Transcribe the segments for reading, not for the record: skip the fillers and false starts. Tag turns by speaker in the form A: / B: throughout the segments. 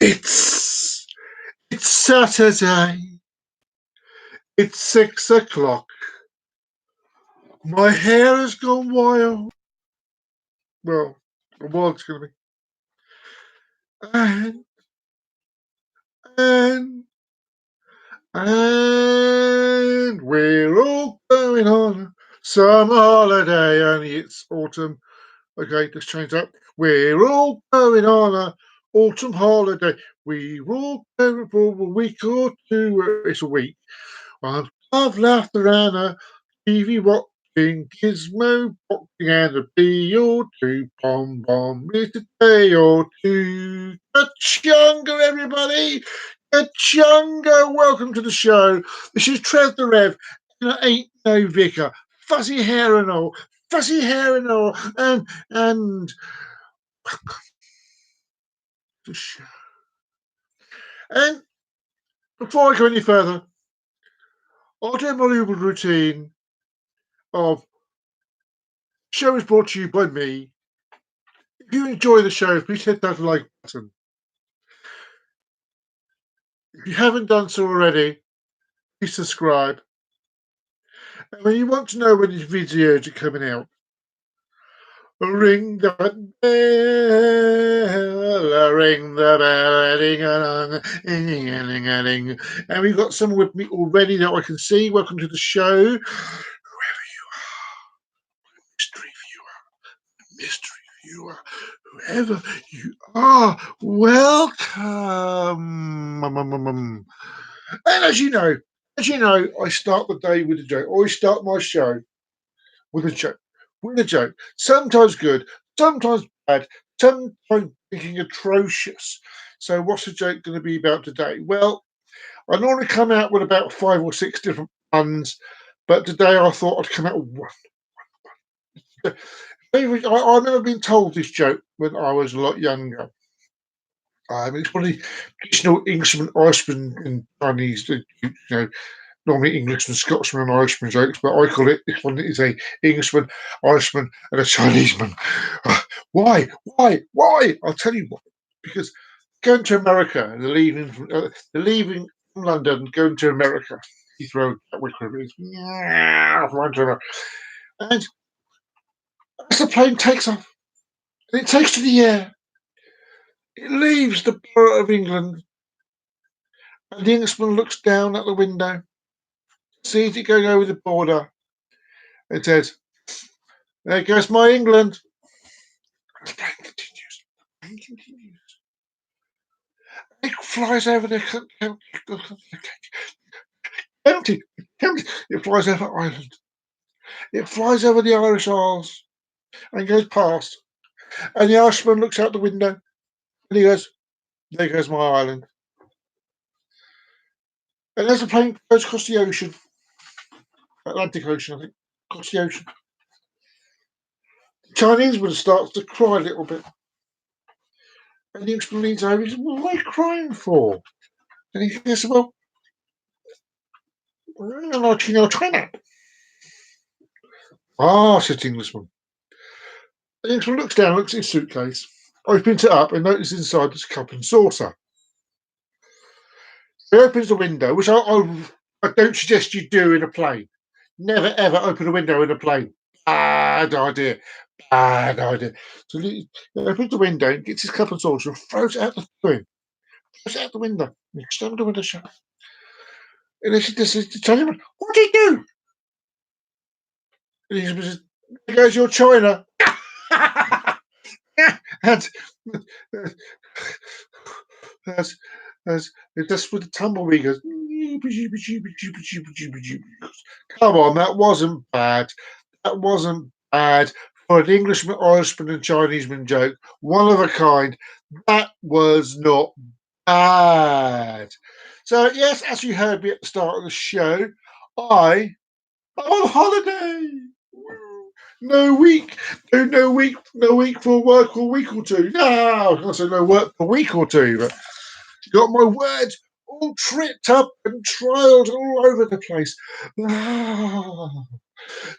A: It's Saturday. It's 6 o'clock. My hair has gone wild. Well, a wild's gonna be. And and and we're all going on summer holiday. Only it's autumn. Okay, let's change that. We're all going on a autumn holiday. We're all going for a week or two. It's a week. I've laughed around a TV watching, gizmo boxing, and a bee or two, bomb, it's a day or two. Kachunga, everybody! Kachunga! Welcome to the show. This is Trev the Rev, and I ain't no vicar. Fuzzy hair and all, and the show. And before I go any further, I'll do my usual routine of show is brought to you by me. If you enjoy the show, please hit that like button. If you haven't done so already, please subscribe. And when you want to know when these videos are coming out, ring the bell, ding. And we've got someone with me already that I can see. Welcome to the show. Whoever you are, mystery viewer, whoever you are, welcome. And as you know, I start the day with a joke. I always start my show with a joke. Sometimes good, sometimes bad, sometimes thinking atrocious. So what's the joke going to be about today? Well, I normally come out with about 5 or 6 different puns, but today I thought I'd come out with one. I've never been told this joke when I was a lot younger. It's one of the traditional Englishman, Irishman, and Chinese, normally Englishman, Scotsman, and Irishman jokes, but I call it this one is a Englishman, Irishman, and a Chineseman. Why? I'll tell you why. Because going to America, and they're leaving from London, going to America. Heathrow, Gatwick, wherever it is. And as the plane takes off, and it takes to the air, it leaves the borough of England, and the Englishman looks down at the window, sees it going over the border, and says, "There goes my England." The plane continues. It flies over the empty. It flies over Ireland. It flies over the Irish Isles and goes past. And the Irishman looks out the window and he goes, "There goes my island." And as the plane goes across the ocean, Atlantic Ocean, I think, across the ocean, the Chineseman starts to cry a little bit. And the Englishman leans over and says, "What am I crying for?" And he says, "Well, I'm not China." "Ah," says the Englishman. The Englishman looks down, looks at his suitcase, opens it up, and notices inside there's a cup and saucer. He opens the window, which I don't suggest you do in a plane. Never ever open a window in a plane. Bad idea. So he opens the window, gets his cup and saucer, and throws it out the window. And slammed the window shut. And this is the Chinaman, "What did you do?" And he says, "There goes your China." And as that's with the tumbleweed goes. Come on, that wasn't bad. For an Englishman, Irishman, and Chineseman joke. One of a kind. That was not bad. So yes, as you heard me at the start of the show, I'm on holiday. No week for work or week or two. No, I was going to say no work for a week or two, but got my words all tripped up and trialed all over the place.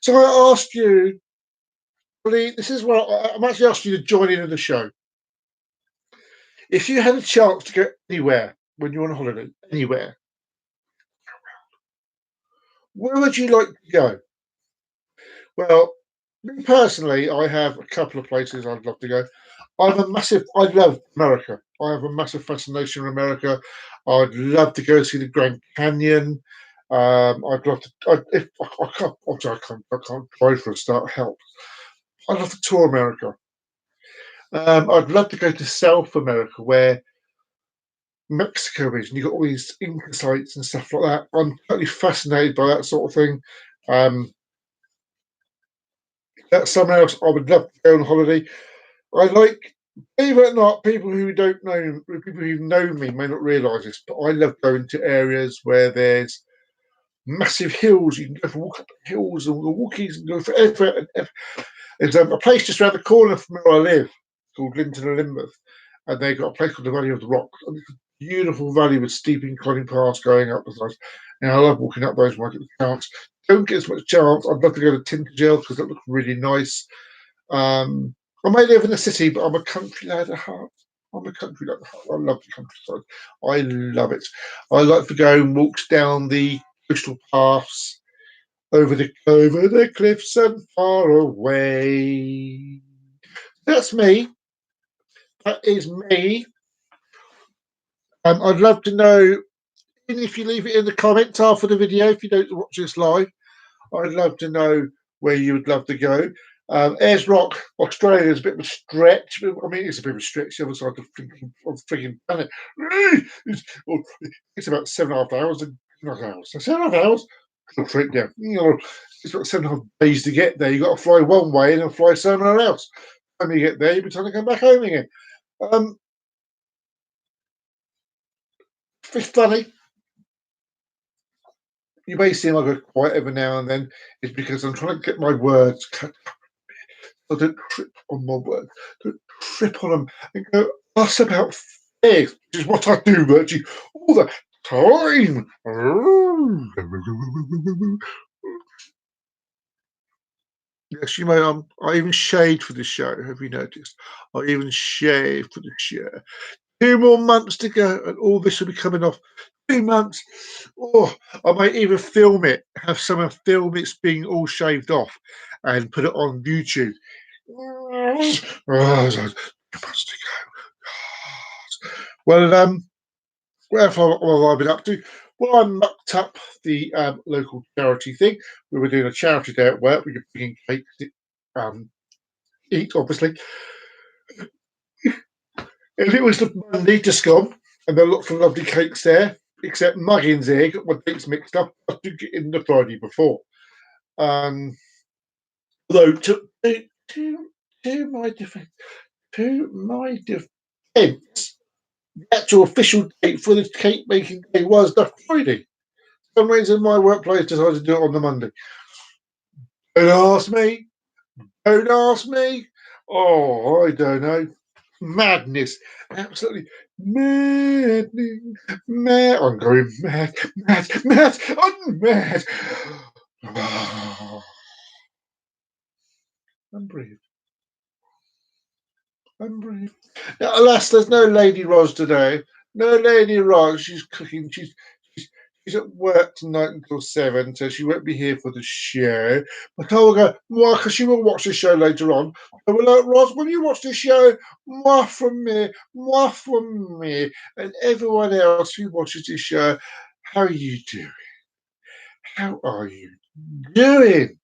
A: So I asked you, this is what I'm actually asking you to join in the show. If you had a chance to go anywhere when you're on holiday, anywhere, where would you like to go? Well, me personally, I have a couple of places I'd love to go. I love America. I have a massive fascination with America. I'd love to go see the Grand Canyon. I'd love to. If I can't, obviously I can't drive for a start. Help! I'd love to tour America. I'd love to go to South America, where Mexico is, and you've got all these Inca sites and stuff like that. I'm totally fascinated by that sort of thing. Um, that's somewhere else I would love to go on holiday. I like, believe it or not, people who know me may not realise this, but I love going to areas where there's massive hills. You can go for walk up the hills, and the walkies and go forever and ever. There's a place just around the corner from where I live called Linton and Lynmouth, and they've got a place called the Valley of the Rock. And it's a beautiful valley with steep inclining paths going up the sides. And I love walking up those when I get the chance. Don't get as much chance. I'd love to go to Tintagel because that looks really nice. Um, I may live in a city, but I'm a country lad at heart. I'm a country lad at heart. I love the countryside. I love it. I like to go and walk down the coastal paths over the cliffs and far away. That's me. That is me. I'd love to know, even if you leave it in the comments after the video, if you don't watch this live, I'd love to know where you would love to go. Ayers Rock, Australia is a bit of a stretch. I mean, it's a bit of a stretch the other side of the freaking planet. It's about 7.5 hours. Not hours. 7.5 hours. Straight down. It's about 7.5 days to get there. You've got to fly one way and then fly somewhere else. When you get there, you'll be trying to come back home again. It's funny. You may seem like I go quiet every now and then. It's because I'm trying to get my words cut. I don't trip on my words. Don't trip on them and go fuss about things, which is what I do virtually all the time. Yes, you may. I even shaved for the show. Have you noticed? I even shaved for the show. 2 more months to go, and all this will be coming off. 2 months. Oh, I might even film it. Have someone film it's being all shaved off, and put it on YouTube. Oh, 2 months to go. Well, what have I been up to? Well, I mucked up the local charity thing. We were doing a charity day at work. We were bringing cakes to eat, obviously. And it was the Monday just gone, and there were lots of lovely cakes there, except Muggins here got my dates mixed up. I took it in the Friday before. Although to my defence, the actual official date for the cake making day was the Friday. For some reason, my workplace decided to do it on the Monday. Don't ask me. Don't ask me. Oh, I don't know. Madness. Absolutely maddening. Mad. I'm going mad. Mad. I'm mad. I'm brave. I'm brave. Now, alas, there's no Lady Ros today. No Lady Ros. She's cooking. She's at work tonight until 7, so she won't be here for the show. But I will go, moi, because she will watch the show later on. I will, Ros, when you watch the show, moi from me, and everyone else who watches the show, how are you doing? How are you doing?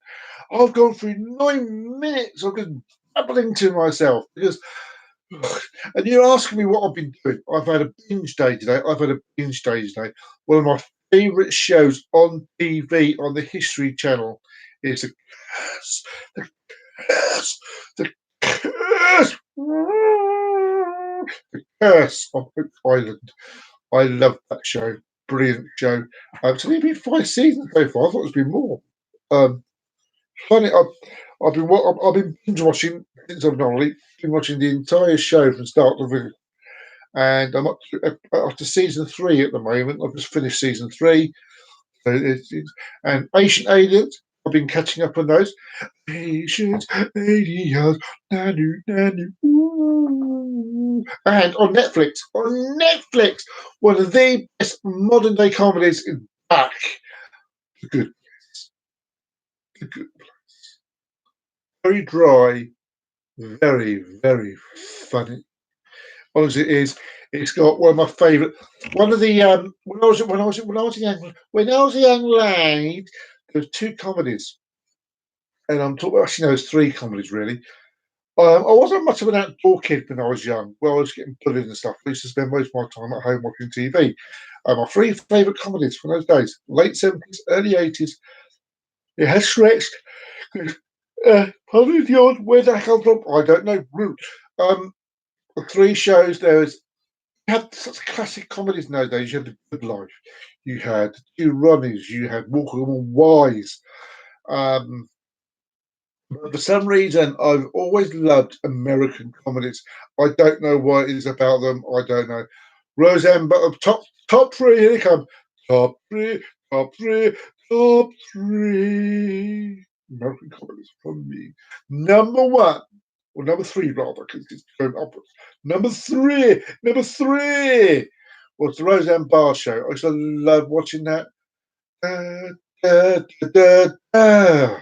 A: I've gone through 9 minutes of just babbling to myself because, and you're asking me what I've been doing. I've had a binge day today. One of my favourite shows on TV on the History Channel is The Curse. The Curse. The Curse. The Curse of Oak Island. I love that show. Brilliant show. It's only been 5 seasons so far. I thought it's been more. Funny, I've been binge watching since I've been watching the entire show from start to finish, and up to season 3 at the moment. I've just finished season 3, so and Ancient Aliens. I've been catching up on those. Ancient Aliens, nanu nanu. And on Netflix, one of the best modern day comedies is back. The Good Place. The Good Place. Very dry, very, very funny. Honestly, it is. It's got one of my favourite. One of the when I was a young lad, there were two comedies, and I'm talking actually no, there's three comedies really. I wasn't much of an outdoor kid when I was young. Well, I was getting bullied and stuff. I used to spend most of my time at home watching TV. My three favourite comedies from those days: late '70s, early '80s. It has stretched. Probably the odd where that comes from, I don't know. Root. Um, the three shows there is you had such classic comedies nowadays. You had The Good Life, you had Two Ronnies, you had Walking on Wise. Um, but for some reason, I've always loved American comedies. I don't know what it is about them. I don't know. Roseanne, but top three. Here they come. Top three, top three, top three. American comedies from me. Number one, or number three rather, because it's going upwards. Number three was the Roseanne Barr show. I used to love watching that. Da, da, da, da, da.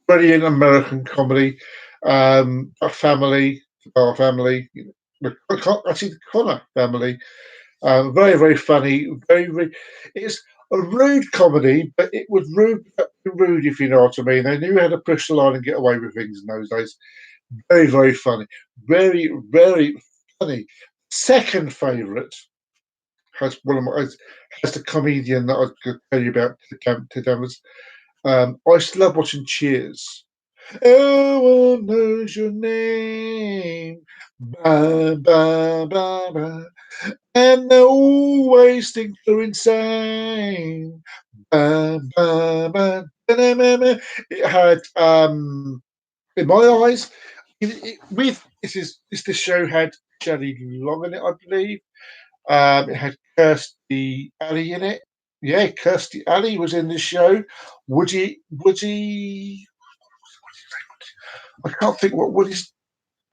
A: Brilliant American comedy. A family, our family, actually the Connor family. Very, very funny. Very. It's a rude comedy, but it was rude if you know what I mean. They knew how to push the line and get away with things in those days. Very, very funny. Very, very funny. Second favourite has one of my has the comedian that I could tell you about to Dammers. I used to love watching Cheers. Everyone knows your name. Ba, ba, ba, ba. And they always think you're insane. Ba, ba, ba, it had, in my eyes, with this show had Shelley Long in it, I believe. It had Kirstie Alley in it. Yeah, Kirstie Alley was in the show. Woody, I can't think what Woody's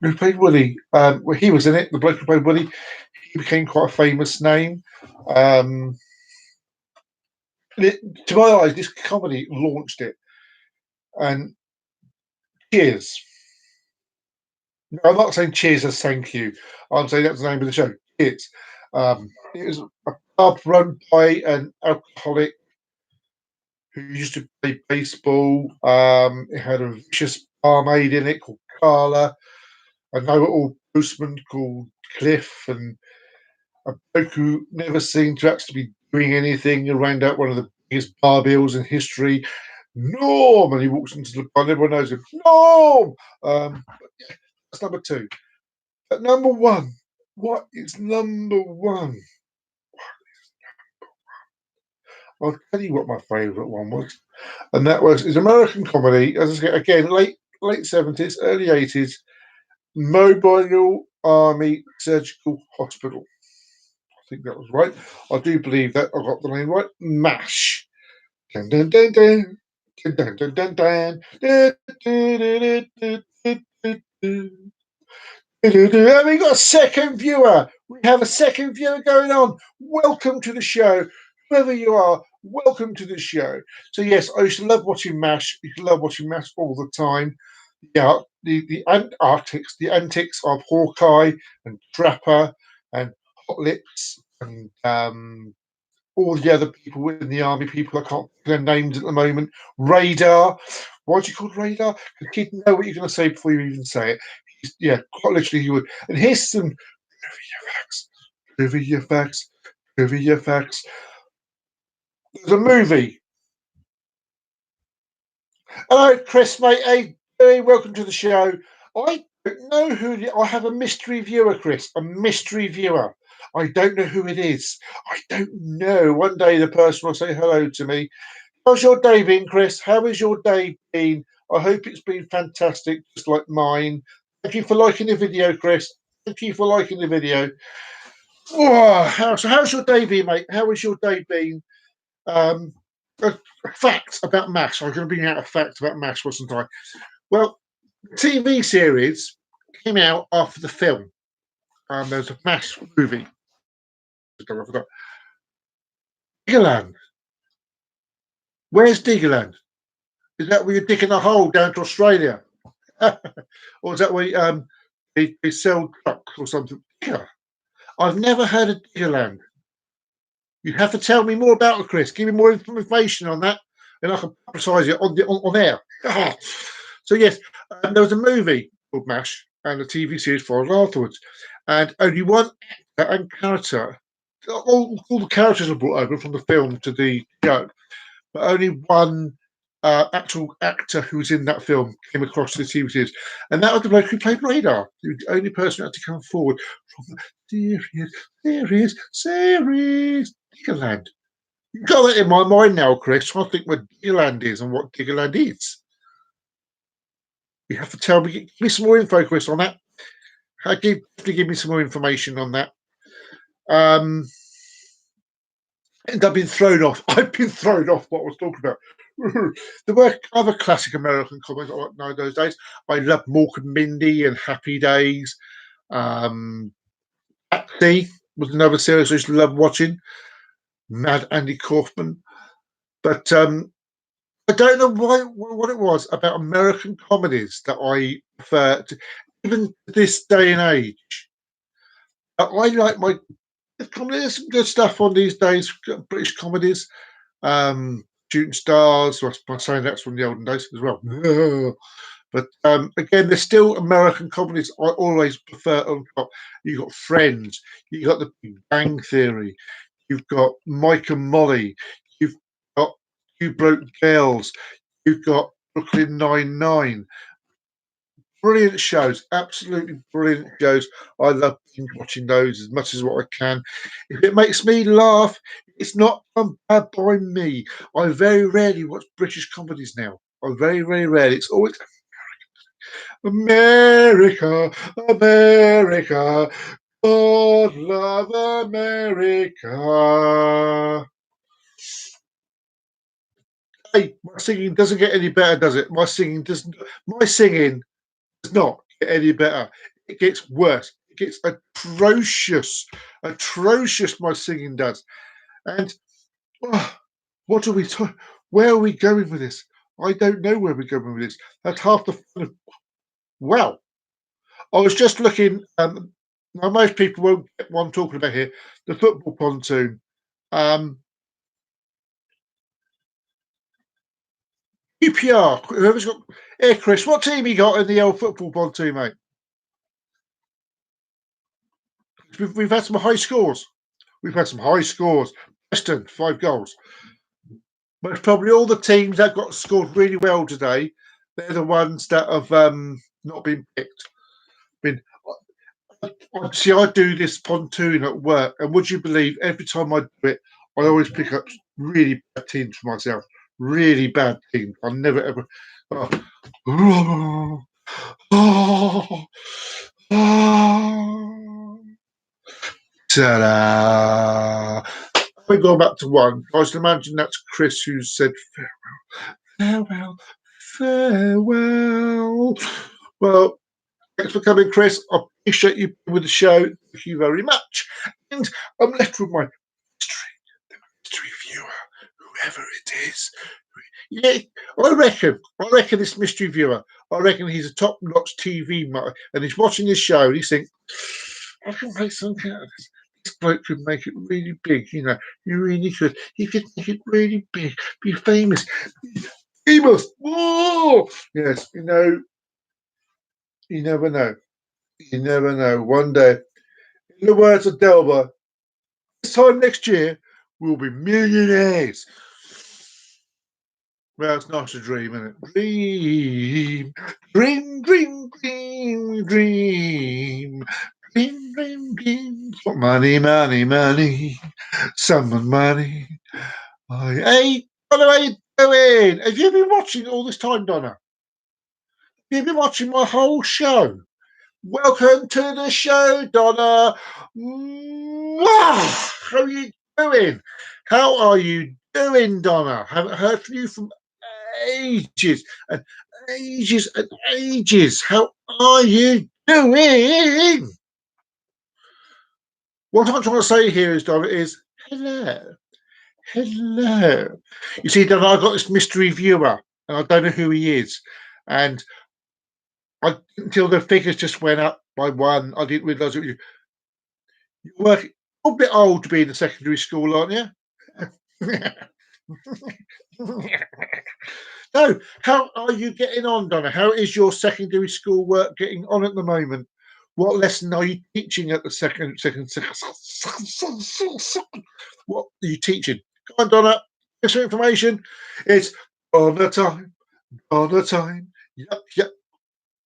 A: who played Woody. Well, he was in it. The bloke who played Woody, he became quite a famous name. Um, to my eyes, this comedy launched it. And Cheers. No, I'm not saying Cheers as thank you. I'm saying that's the name of the show. Cheers. It was a pub run by an alcoholic who used to play baseball. It had a vicious barmaid in it called Carla, a know-it-all postman called Cliff, and a bloke who never seemed to actually be doing anything around out one of the biggest bar bills in history. Norm, and he walks into the bar, and everyone knows him. Norm. That's number two. At number one, what is number one? I'll tell you what my favourite one was, and that was is American comedy. As I say again, late '70s, early '80s. Mobile Army Surgical Hospital. I think that was right. I do believe that I got the name right. MASH. Dun, dun, dun, dun. Dun, dun, dun, dun, dun. Dun, dun, dun, dun, dun, dun, dun. And we got a second viewer. We have a second viewer going on. Welcome to the show. Whoever you are, welcome to the show. So yes, I used to love watching MASH. I used to love watching MASH all the time. Yeah, the antics of Hawkeye and Trapper and Hot Lips and all the other people in the army, people I can't think of their names at the moment. Radar. Why'd you call Radar? Because he didn't know what you're going to say before you even say it. Yeah, quite literally he would. And here's some trivia facts. There's a movie. Hello, Chris, mate. Hey, welcome to the show. I don't know who. I have a mystery viewer, Chris. A mystery viewer. I don't know who it is. I don't know. One day the person will say hello to me. How's your day been, Chris? How has your day been? I hope it's been fantastic, just like mine. Thank you for liking the video, Chris. Thank you for liking the video. Oh, how's your day been, mate? How has your day been? Um, a fact about MASH. I was going to bring out a fact about MASH, wasn't I? Well, the TV series came out after the film. There's a MASH movie. I forgot. Diggerland. Where's Diggerland? Is that where you're digging a hole down to Australia? Or is that where they sell trucks or something? Yeah. I've never heard of Diggerland. You have to tell me more about it, Chris. Give me more information on that, and I can publicise it on air. So yes, there was a movie called MASH and a TV series followed afterwards, and only one actor and character. All the characters are brought over from the film to the show, but only one actual actor who was in that film came across to the TV series, and that was the bloke who played Radar. He was the only person who had to come forward from the series, Diggerland. You've got that in my mind now, Chris. I think what Diggerland is and what Diggerland is. You have to tell me, give me some more info, Chris, on that. Give me some more information on that. And I've been thrown off. I've been thrown off what I was talking about. There were other classic American comedies I like know those days. I loved Mork and Mindy and Happy Days. Taxi was another series I used to love watching. Mad Andy Kaufman. But I don't know what it was about American comedies that I prefer to, even to this day and age. I like my comedy. There's some good stuff on these days, British comedies. Shooting Stars, I'm saying that's from the olden days as well. But again, there's still American comedies I always prefer on top. You've got Friends, you've got The Big Bang Theory, you've got Mike and Molly, you've got Two Broke Girls, you've got Brooklyn Nine-Nine. Brilliant shows, absolutely brilliant shows. I love watching those as much as what I can. If it makes me laugh, it's not bad by me. I very rarely watch British comedies now. I very, very rarely. It's always America, America, God love America. Hey, my singing doesn't get any better, does it? My singing doesn't. My singing does not get any better. It gets worse. It gets atrocious. Atrocious. My singing does. And what do we? Where are we going with this? I don't know where we're going with this. That's half the fun of. Well, I was just looking. Now, most people won't get what I'm talking about here. The football pontoon. QPR. Whoever's got. Hey, Chris, what team you got in the old football pontoon, mate? We've had some high scores. We've had some high scores. Preston, 5 goals. But probably all the teams that got scored really well today, they're the ones that have not been picked. See, I do this pontoon at work, and would you believe every time I do it, I always pick up really bad teams for myself. Really bad teams. I never ever. Oh, oh, oh. Ta-da! We go back to one. I can imagine that's Chris who said farewell, farewell. Well, thanks for coming, Chris. I appreciate you with the show. Thank you very much. And I'm left with my mystery viewer, whoever it is. Yeah, I reckon this mystery viewer, I reckon he's a top-notch TV and he's watching this show and he's thinking, I can make something out of this. This bloke could make it really big, you know. You really could. He could make it really big, be famous. Famous! Whoa! Yes, you know, you never know. You never know. One day, in the words of Delva, this time next year, we'll be millionaires. Well, it's not a dream, isn't it? Dream, dream, dream, dream, dream, dream, dream, dream. Money, money, money, some money. Hey, Donna, how you doing? Have you been watching all this time, Donna? Have you been watching my whole show? Welcome to the show, Donna. Mwah! How are you doing? How are you doing, Donna? Haven't heard from you from ages and ages and ages. How are you doing? What I'm trying to say here is, Donna, is hello. Hello. You see, Donna, I've got this mystery viewer, and I don't know who he is. And until the figures just went up by one, I didn't realise it was you. You're working a bit old to be in the secondary school, aren't you? No, how are you getting on, Donna? How is your secondary school work getting on at the moment? What lesson are you teaching at the what are you teaching? Come on, Donna, get some information. It's Donna time, Donna time. Yuck, yuck.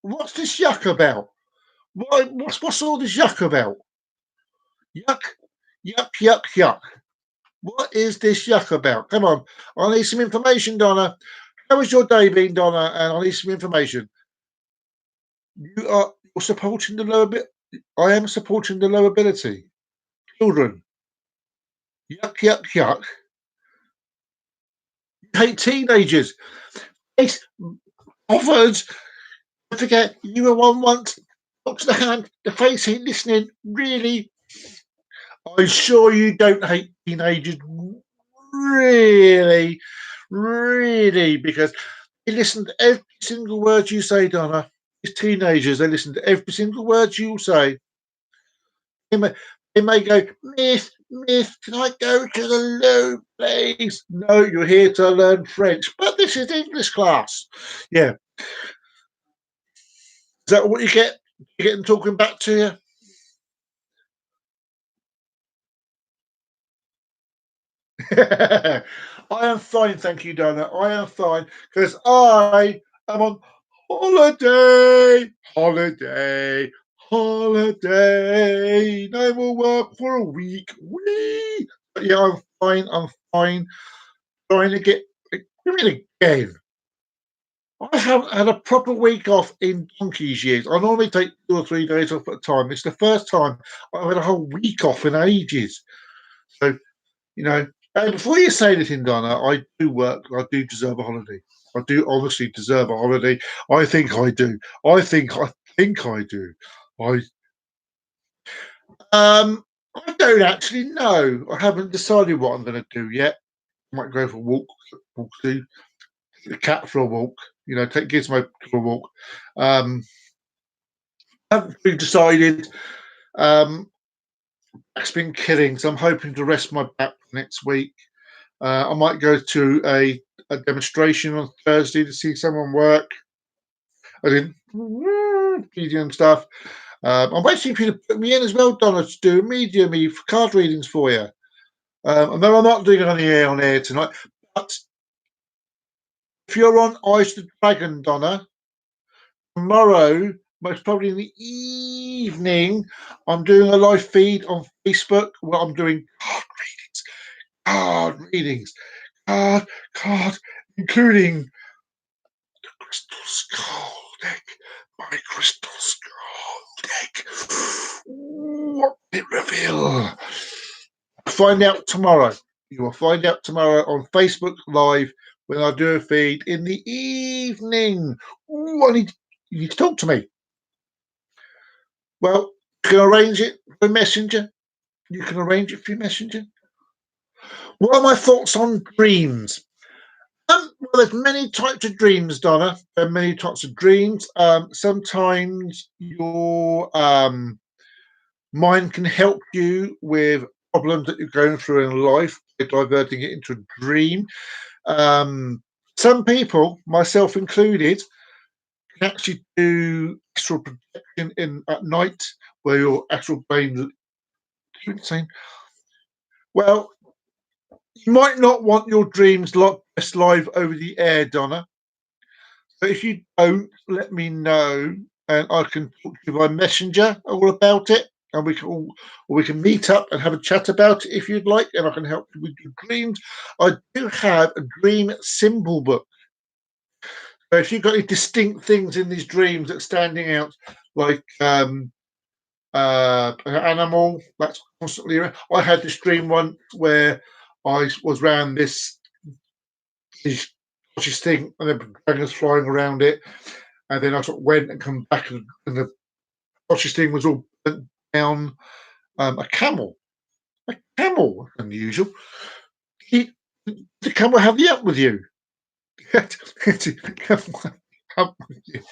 A: What's this yuck about? What's all this yuck about? Yuck, yuck, yuck, yuck. What is this yuck about? Come on, I need some information, Donna. How has your day been, Donna? And I need some information. You're supporting the lower bit. I am supporting the low ability. Children. Yuck, yuck, yuck. You hate teenagers. Face bothered. Don't forget, you were one once. Talk to the hand. The face ain't listening. Really? I'm sure you don't hate teenagers. Really? Really? Because they listen to every single word you say, Donna. These teenagers, they listen to every single word you say. They may go, Miss, Miss, can I go to the loo, please? No, you're here to learn French, but this is English class. Yeah. Is that what you get? You get them talking back to you? I am fine, thank you, Donna. I am fine because I am on holiday, holiday, holiday. No more work for a week. Whee! But yeah, I'm fine. I'm fine. Trying to get again. I haven't had a proper week off in donkey's years. I normally take 2 or 3 days off at a time. It's the first time I've had a whole week off in ages. So, you know, and before you say anything, Donna, I do work. I do deserve a holiday. I do honestly deserve a holiday. I think I do. I think I do. I I don't actually know. I haven't decided what I'm going to do yet. I might go for a walk to the cat for a walk. You know, take Gizmo for a walk. I haven't really decided. Back's been killing, so I'm hoping to rest my back next week. I might go to a demonstration on Thursday to see someone work. I did medium stuff. I'm waiting for you to put me in as well, Donna, to do a medium for card readings for you. I know I'm not doing it on air tonight, but if you're on Ice the Dragon, Donna, tomorrow, most probably in the evening, I'm doing a live feed on Facebook where I'm doing card readings, card, including Crystal Skull deck, my Crystal Skull deck. What did it reveal? Find out tomorrow. You will find out tomorrow on Facebook Live when I do a feed in the evening. You need to talk to me. Well, you can arrange it for Messenger. You can arrange it for Messenger. What are my thoughts on dreams? Well, there's many types of dreams, Donna. There are many types of dreams. Sometimes your mind can help you with problems that you're going through in life by diverting it into a dream. Some people, myself included, can actually do astral projection in at night where your astral brain insane. Well, you might not want your dreams best live over the air, Donna. So if you don't, let me know, and I can talk to you by messenger all about it, and we can meet up and have a chat about it if you'd like, and I can help you with your dreams. I do have a dream symbol book. So if you've got any distinct things in these dreams that's standing out, like an animal that's constantly around. I had this dream once where I was around this this dodgy thing, and then dragons flying around it. And then I sort of went and come back, and the dodgy thing was all burnt down. A camel, a camel, unusual. He, the camel have you up with you? Up with you.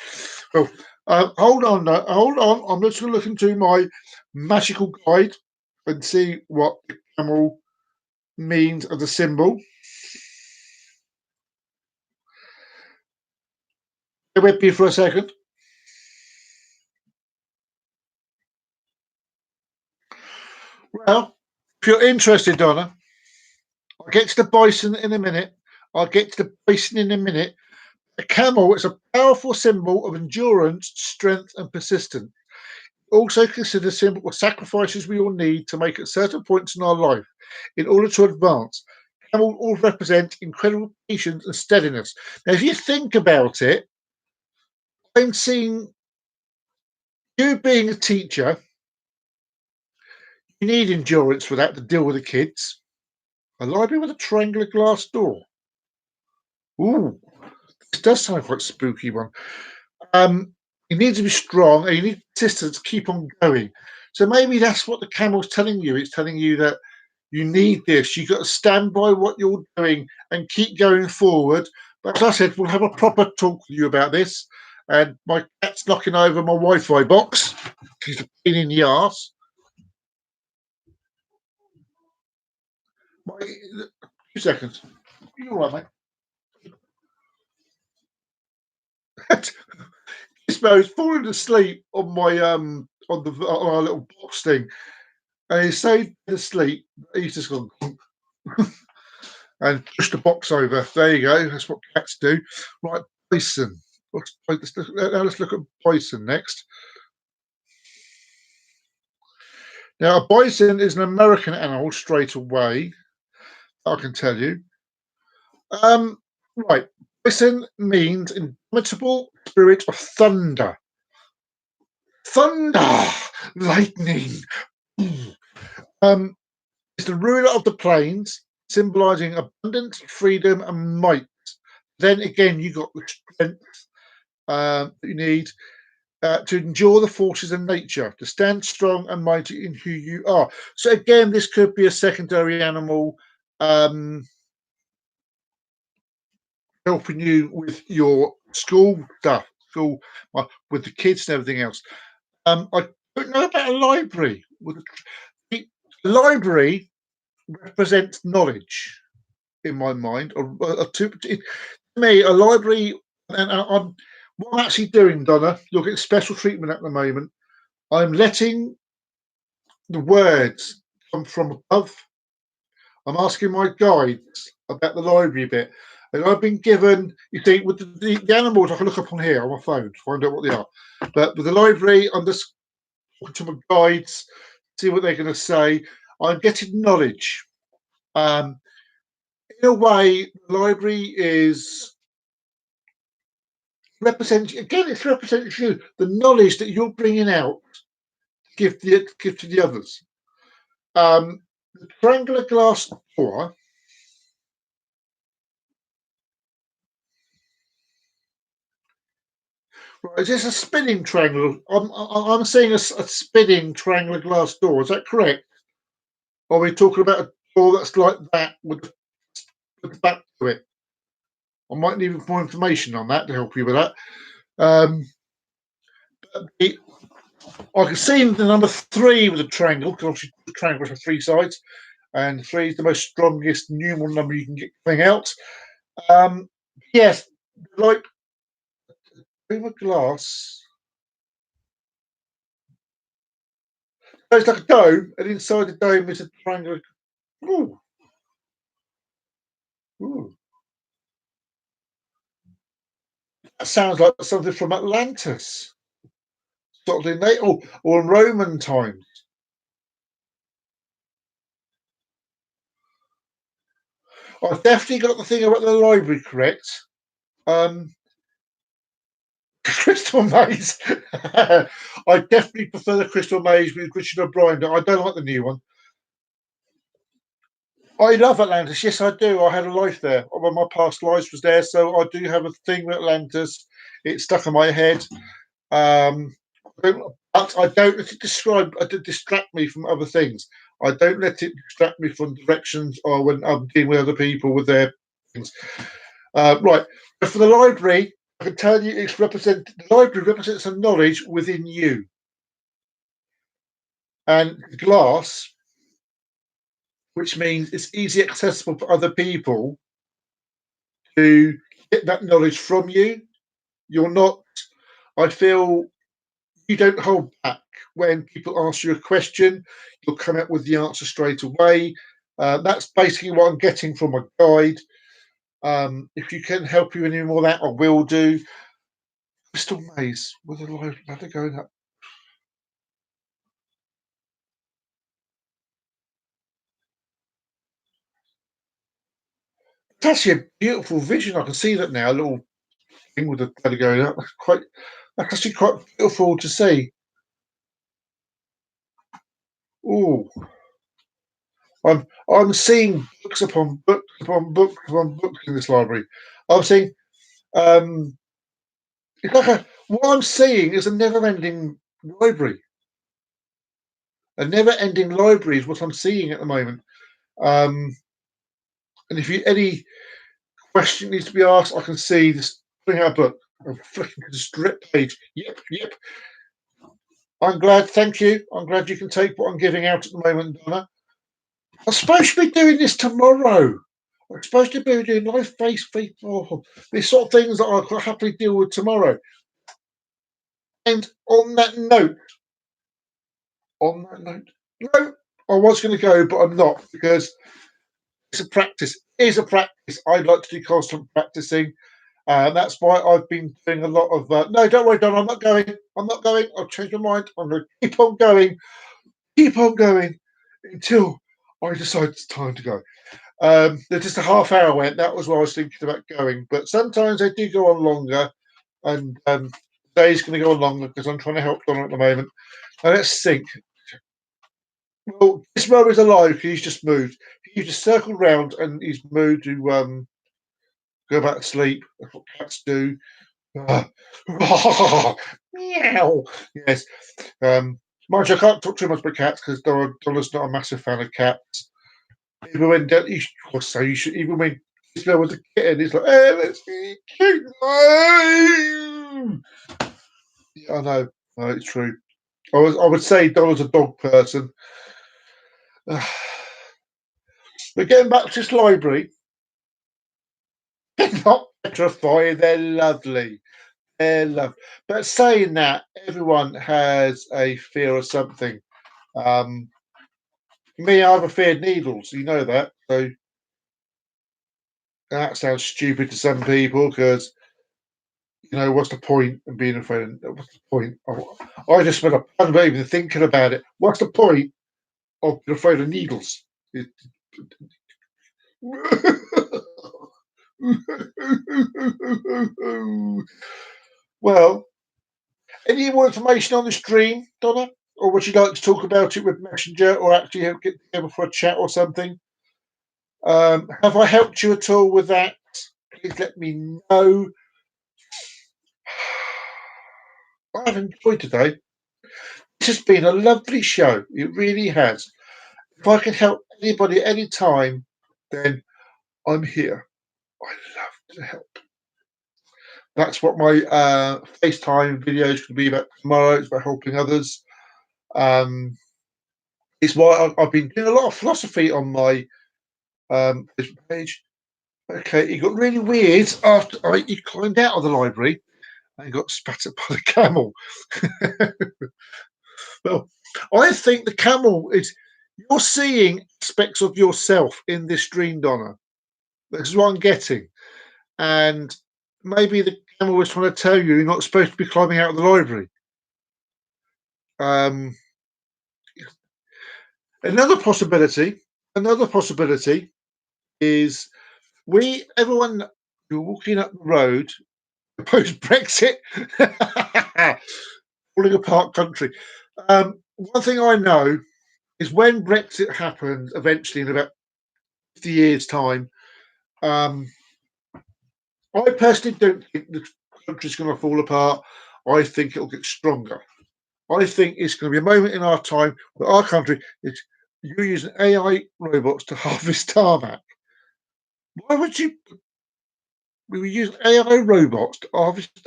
A: Well, hold on, hold on. I'm just going to look into my magical guide and see what the camel means as a symbol. Bear with me for a second. Well, if you're interested, Donna, I'll get to the bison in a minute. I'll get to the bison in a minute. A camel is a powerful symbol of endurance, strength, and persistence. Also considered a symbol of sacrifices we all need to make at certain points in our life in order to advance. Camel all represent incredible patience and steadiness. Now, if you think about it, I'm seeing you being a teacher, you need endurance for that to deal with the kids. A library with a triangular glass door. Ooh, this does sound quite a spooky one. You need to be strong and you need persistence to keep on going. So maybe that's what the camel's telling you. It's telling you that you need this. You've got to stand by what you're doing and keep going forward. But as I said, we'll have a proper talk with you about this. And my cat's knocking over my Wi-Fi box. She's a pain in the arse. My, 2 seconds. You're all right, mate. He's falling asleep on my on our little box thing, and he's so asleep he's just gone and pushed the box over. There you go. That's what cats do. Right, bison. Let's look at bison next. Now, a bison is an American animal straight away. I can tell you. Right. Bison means indomitable spirit of thunder. Thunder, lightning. It's the ruler of the plains, symbolizing abundance, freedom, and might. Then again, you got the strength that you need to endure the forces of nature, to stand strong and mighty in who you are. So again, this could be a secondary animal helping you with your school stuff, school with the kids and everything else. I don't know about a library. The library represents knowledge in my mind. To me, a library, and what I'm actually doing, Donna, you'll get special treatment at the moment. I'm letting the words come from above. I'm asking my guides about the library bit. And I've been given, you see, with the animals, I can look up on here on my phone to find out what they are. But with the library, I'm just talking to my guides, see what they're going to say. I'm getting knowledge. In a way, the library is represents again. It's represents you, the knowledge that you're bringing out, give to the others. The triangular glass door. Right, is this a spinning triangle? I'm seeing a spinning triangular glass door. Is that correct? Or are we talking about a door that's like that with the back to it? I might need more information on that to help you with that. I can see the number 3 with a triangle, because obviously the triangle has 3 sides, and 3 is the most strongest numeral number you can get coming out. Yes, like over glass. It's like a dome, and inside the dome is a triangle. Ooh. Ooh. That sounds like something from Atlantis, sort of in or in Roman times. I've definitely got the thing about the library correct. Crystal Maze. I definitely prefer the Crystal Maze with Richard O'Brien. I don't like the new one. I love Atlantis. Yes, I do. I had a life there. One of my past lives was there, so I do have a thing with Atlantis. It's stuck in my head. But I don't let it distract me from other things. I don't let it distract me from directions or when I'm dealing with other people with their things. Right. But for the library, I can tell you the library represents a knowledge within you. And glass, which means it's easy accessible for other people to get that knowledge from you. You're not, I feel you don't hold back when people ask you a question. You'll come out with the answer straight away. That's basically what I'm getting from my guide. If you can help you any more of that, I will do. Crystal Maze with a live ladder going up. It's actually a beautiful vision. I can see that now. A little thing with the ladder going up. That's actually quite beautiful to see. Oh, I'm seeing books upon books upon books upon books in this library. I'm seeing um, it's like what I'm seeing is a never-ending library. A never-ending library is what I'm seeing at the moment. Um, and if you any question needs to be asked, I can see this bring out a book. I'm flicking to the strip page. Yep, yep. I'm glad. Thank you. I'm glad you can take what I'm giving out at the moment, Donna. I'm supposed to be doing this tomorrow. I'm supposed to be doing live face people. These sort of things that I could happily deal with tomorrow. And on that note, no, I was going to go, but I'm not because it's a practice. It is a practice. I like to do constant practicing. That's why I've been doing a lot of. No, don't worry, Don. I'm not going. I'm not going. I've changed my mind. I'm going to keep on going until I decide it's time to go. They're just a half hour went. That was what I was thinking about going. But sometimes they do go on longer, and today's going to go on longer because I'm trying to help Don at the moment. Now let's think. Well, Gizmo is alive. He's just moved. He's just circled round and he's moved to go back to sleep. That's what cats do. Meow. Yes. Mind you, I can't talk too much about cats because Donna's not a massive fan of cats. Even when you should, even when Gizmo was a kitten, he's like, "Hey, let's be cute." Yeah, I know. No, it's true. I would say Donna's a dog person. But getting back to this library, they're not petrifying. They're lovely. They're lovely. But saying that, everyone has a fear of something. Um, Me, I have a fear of needles. You know that. So that sounds stupid to some people because what's the point of being afraid? What's the point? I just spent a ton of even thinking about it. What's the point of being afraid of needles? It, well, any more information on the stream, Donna? Or would you like to talk about it with Messenger or actually get together for a chat or something? Have I helped you at all with that? Please let me know. I've enjoyed today. This has been a lovely show. It really has. If I can help anybody at any time, then I'm here. I love to help. That's what my FaceTime video is going to be about tomorrow. It's about helping others. Um, it's why I've been doing a lot of philosophy on my Facebook page. Okay, it got really weird after he climbed out of the library and got spat at by the camel. Well, I think the camel is you're seeing aspects of yourself in this dream, Donna. This is what I'm getting. And maybe the camel was trying to tell you you're not supposed to be climbing out of the library. Um, another possibility is everyone you're walking up the road post Brexit, falling apart country. One thing I know is when Brexit happens eventually in about 50 years' time, um, I personally don't think the country's going to fall apart. I think it'll get stronger. I think it's going to be a moment in our time where our country is you're using AI robots to harvest tarmac. Why would you? We were using AI robots to harvest.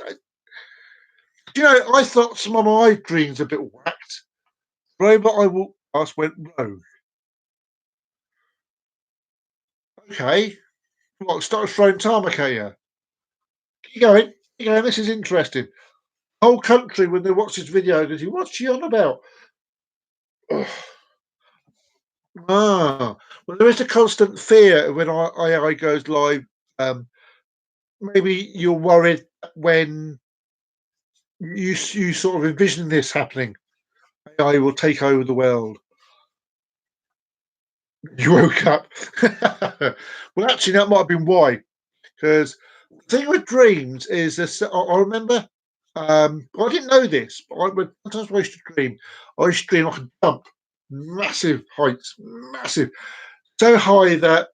A: Do you know? I thought some of my dreams a bit whacked. Robot I walked past went rogue. Okay, what? Started throwing tarmac at you. Keep going. Keep going. This is interesting. Whole country when they watch this video goes, "What's she on about?" Ugh. Well, there is a constant fear when AI goes live. Um, Maybe you're worried when you sort of envision this happening. AI will take over the world. You woke up. Well, actually, that might have been why. Because the thing with dreams is this. I remember. I didn't know this, but sometimes I used to dream. I used to dream I could jump massive heights, massive, so high that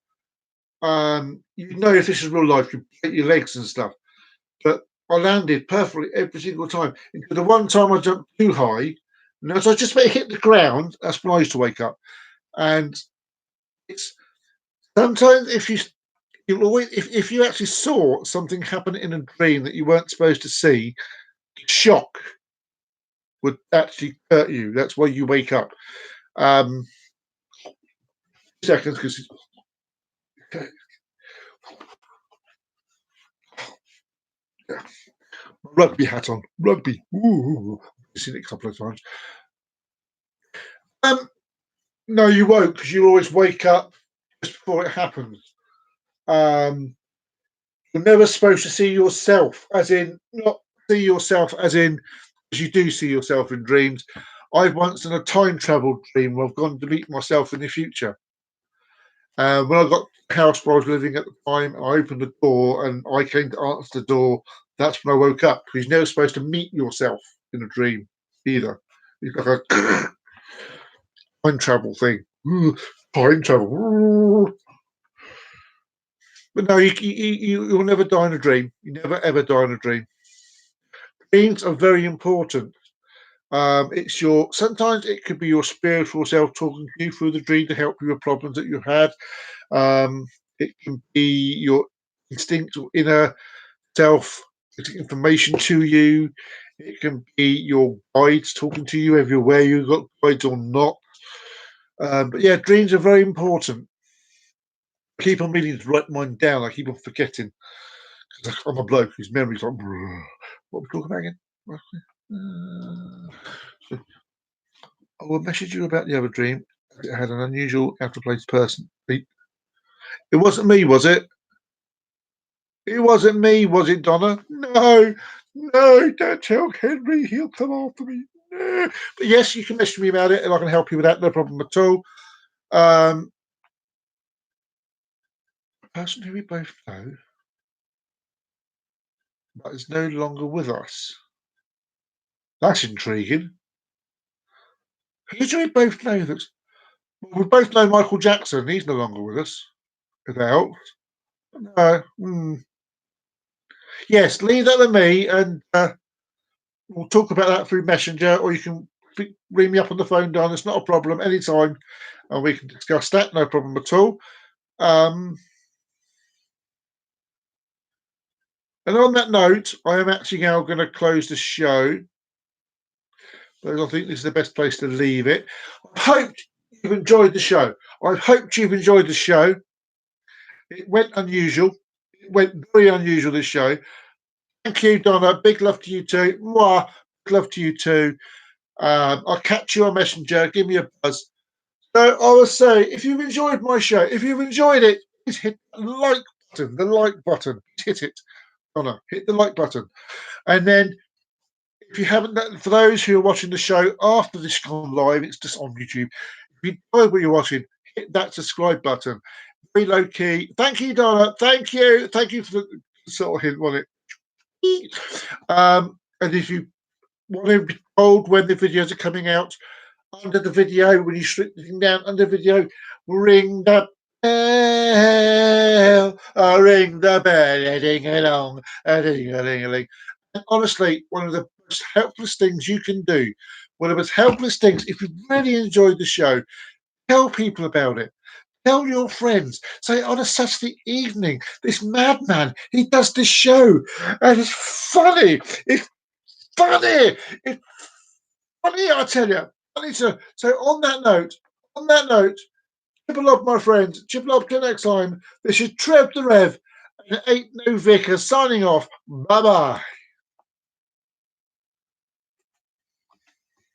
A: you know if this is real life, you break your legs and stuff. But I landed perfectly every single time. Until the one time I jumped too high, and as I just about hit the ground, that's when I used to wake up. And it's sometimes if you always if you actually saw something happen in a dream that you weren't supposed to see, shock would actually hurt you. That's why you wake up. Um, Seconds because rugby hat on. Rugby. Ooh, I've seen it a couple of times. Um, no, you won't because you always wake up just before it happens. Um, you're never supposed to see yourself, as in not see yourself, as in as you do see yourself in dreams. I've once done a time travel dream where I've gone to meet myself in the future. When I got the house where I was living at the time, I opened the door and I came to answer the door. That's when I woke up because you're never supposed to meet yourself in a dream either. It's like a time travel thing. Time travel. But no, you'll never die in a dream. You never ever die in a dream. Dreams are very important. It's your sometimes it could be your spiritual self talking to you through the dream to help you with problems that you had. It can be your instinct or inner self getting information to you. It can be your guides talking to you, if you're aware you've got guides or not. But yeah, dreams are very important. I keep on meaning to write mine down. I keep on forgetting because I'm a bloke whose memory's like, what are we talking about again? So I will message you about the other dream. It had an unusual, out of place person. It wasn't me, was it? It wasn't me, was it, Donna? No, no, don't tell Henry. He'll come after me. No. But yes, you can message me about it and I can help you with that. No problem at all. A person who we both know but is no longer with us. That's intriguing. Who do we both know that's. Well, we both know Michael Jackson. He's no longer with us. If that helps. No. Yes, leave that to me and we'll talk about that through Messenger or you can ring me up on the phone, Don. It's not a problem anytime and we can discuss that. No problem at all. Um, and on that note, I am actually now going to close the show. But I think this is the best place to leave it. I hope you've enjoyed the show. I hope you've enjoyed the show. It went unusual. It went very unusual, this show. Thank you, Donna. Big love to you too. Mwah. Big love to you too. I'll catch you on Messenger. Give me a buzz. So I will say, if you've enjoyed my show, if you've enjoyed it, please hit the like button. The like button. Hit it. Donna, hit the like button. And then if you haven't, for those who are watching the show after this gone live, it's just on YouTube. If you enjoy what you're watching, hit that subscribe button. Very low key. Thank you, Donna. Thank you. Thank you for the sort of hint on it. And if you want to be told when the videos are coming out, under the video, when you strip the thing down under the video, ring that Bell, ring the bell, a ding along, a ding a ling a ling. And honestly, one of the most helpless things you can do, one of the most helpless things, if you really enjoyed the show, tell people about it. Tell your friends. Say on a Saturday evening, this madman, he does this show, and it's funny. It's funny. It's funny, I tell you. Funny. So on that note, triple up, my friends. Triple up till next time. This is Trev the Rev and Ain't No Vicar signing off. Bye bye.